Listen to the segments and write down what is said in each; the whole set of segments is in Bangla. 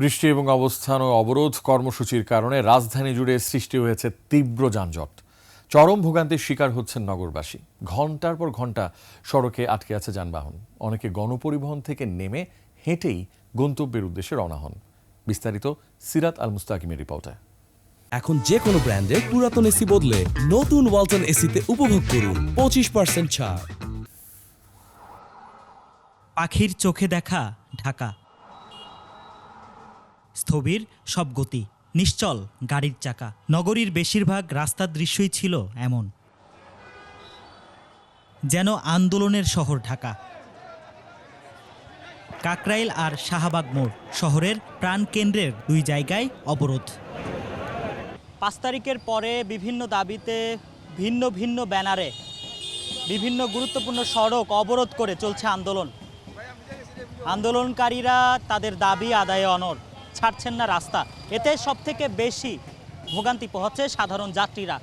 বৃষ্টি এবং অবস্থান ও অবরোধ কর্মসূচির কারণে রাজধানী জুড়ে সৃষ্টি হয়েছে তীব্র যানজট। চরম ভোগান্তির শিকার হচ্ছেন নগরবাসী। ঘন্টার পর ঘন্টা সড়কে আটকে আছে যানবাহন। অনেকে গণপরিবহন থেকে নেমে হেঁটেই গন্তব্যের উদ্দেশ্যে রওনা হন। বিস্তারিত সিরাত আল মুস্তাকিমের রিপোর্টে। এখন যে কোনো ব্র্যান্ডের পুরাতন এসি বদলে নতুন ওয়ালটন এসিতে উপভোগ করুন 25% ছাড়। পাখির চোখে দেখা ঢাকা, স্থবির সব গতি, নিশ্চল গাড়ির চাকা। নগরীর বেশিরভাগ রাস্তার দৃশ্যই ছিল এমন, যেন আন্দোলনের শহর ঢাকা। কাকরাইল আর শাহবাগ মোড় শহরের প্রাণকেন্দ্রের দুই জায়গায় অবরোধ। 5 তারিখের পরে বিভিন্ন দাবিতে ভিন্ন ভিন্ন ব্যানারে বিভিন্ন গুরুত্বপূর্ণ সড়ক অবরোধ করে চলছে আন্দোলন। আন্দোলনকারীরা তাদের দাবি আদায়ে অনড়, ছাড়ছেন না রাস্তা। এতে সবথেকে বেশি ভোগান্তি পোহাচ্ছে সাধারণ যাত্রীরা।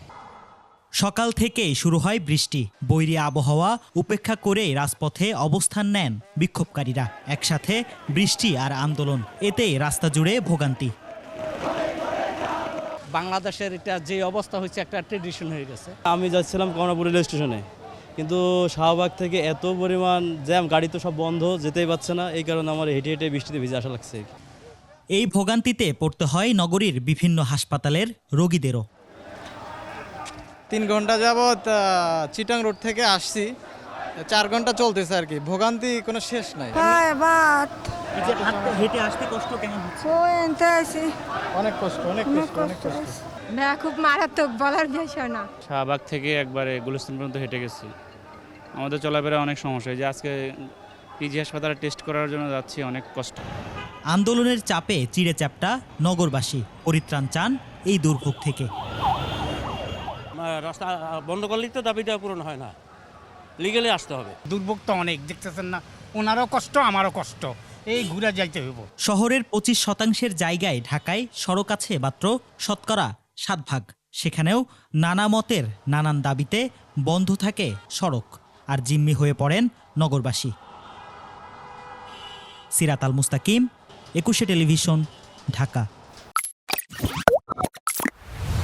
সকাল থেকেই শুরু হয় বৃষ্টি। বৈরী আবহাওয়া উপেক্ষা করেই রাজপথে অবস্থান নেন বিক্ষোভকারীরা। একসাথে বৃষ্টি আর আন্দোলন, এতেই রাস্তা জুড়ে ভোগান্তি। বাংলাদেশের এটা যে অবস্থা হয়েছে একটা ট্রেডিশন হয়ে গেছে। আমি যাচ্ছিলাম কমলাপুর রেল স্টেশনে, কিন্তু শাহবাগ থেকে এত পরিমাণ জ্যাম, গাড়ি তো সব বন্ধ, যেতেই পারছে না। এই কারণে আমার হেঁটে হেঁটে বৃষ্টিতে ভিজে আসা লাগছে। এই ভোগান্তিতে পড়তে হয় নগরীর বিভিন্ন হাসপাতালের রোগীদেরও। 3 ঘন্টা যাবৎ চিটাং রোড থেকে আসছি, 4 ঘন্টা চলতেছে আর কি। ভোগান্তি কোনো শেষ নাই। হেঁটে আসতে কষ্ট কেমন হচ্ছে? অনেক কষ্ট, অনেক কষ্ট, অনেক কষ্ট। না, খুব মারাত্মক, বলার বিষয় না। শাহবাগ থেকে একবারে গুলিস্তান পর্যন্ত হেঁটে গেছি। আমাদের চলাফেরা অনেক সমস্যা। এই যে আজকে পিজি হাসপাতালে টেস্ট করার জন্য যাচ্ছি, অনেক কষ্ট। আন্দোলনের চাপে চিড়ে চ্যাপ্টা নগরবাসী। পরিত্রাণ চান এই দুর্ভোগ থেকে। রাস্তা বন্ধ করলেই তো দাবিটা পূরণ হয় না, লিগেলি আসতে হবে। দুর্ভোগ তো অনেক, দেখতেছেন না, ওনারও কষ্ট আমারও কষ্ট, এই ঘুরে যাইতে হইব। শহরের 25% জায়গায় ঢাকায় সড়ক আছে মাত্র 7% সেখানেও নানা মতের নানান দাবিতে বন্ধ থাকে সড়ক, আর জিম্মি হয়ে পড়েন নগরবাসী। সিরাত আল মুস্তাকিম, 21 টেলিভিশন, ঢাকা।